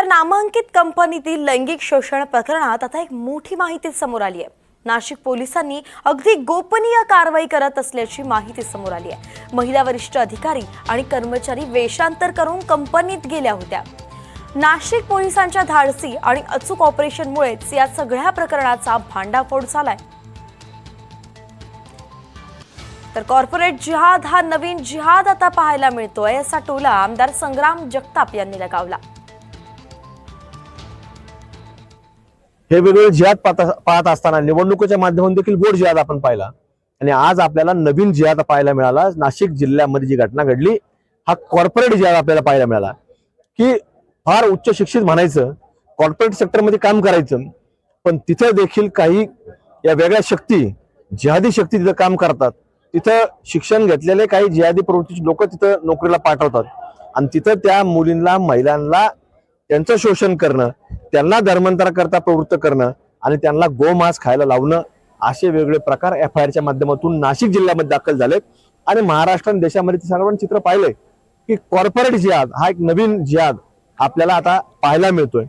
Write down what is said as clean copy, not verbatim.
नामांकित कंपनीतील लैंगिक शोषण प्रकरणात आता एक मोठी माहिती समोर आली आहे। नाशिक पोलिसांनी अगदी गोपनीय कारवाई करत असल्याची माहिती समोर आली आहे। महिला वरिष्ठ अधिकारी आणि कर्मचारी वेषांतर करून कंपनीत गेल्या होत्या। नाशिक पोलिसांच्या धाडसी आणि अचूक ऑपरेशनमुळेच या सगळ्या प्रकरणाचा भांडाफोड झालाय। तर कॉर्पोरेट जिहाद हा नवीन जिहाद आता पाहायला मिळतोय, असा टोला आमदार संग्राम जगताप यांनी लगावला। हे वेगवेगळे जिहाद पाहत असताना निवडणुकीच्या माध्यमातून देखील गोड जिहाद आपण पाहिला आणि आज आपल्याला नवीन जिहाद पाहायला मिळाला। नाशिक जिल्ह्यामध्ये जी घटना घडली हा कॉर्पोरेट जिहाद आपल्याला पाहायला मिळाला की फार उच्च शिक्षित म्हणायचं, कॉर्पोरेट सेक्टरमध्ये काम करायचं, पण तिथे देखील काही या वेगळ्या शक्ती, जिहादी शक्ती तिथे काम करतात। तिथं शिक्षण घेतलेले काही जिहादी प्रवृत्तीचे लोक तिथं नोकरीला पाठवतात आणि तिथं त्या मुलींना, महिलांना त्यांचं शोषण करणं, त्यांना धर्मांतरा करता प्रवृत्त करणं आणि त्यांना गोमांस खायला लावणं, असे वेगवेगळे प्रकार FIRच्या माध्यमातून नाशिक जिल्ह्यामध्ये दाखल झाले आणि महाराष्ट्र आणि देशामध्ये ते सर्वांनी चित्र पाहिलंय की कॉर्पोरेट जिहाद हा एक नवीन जिहाद आपल्याला आता पाहायला मिळतोय।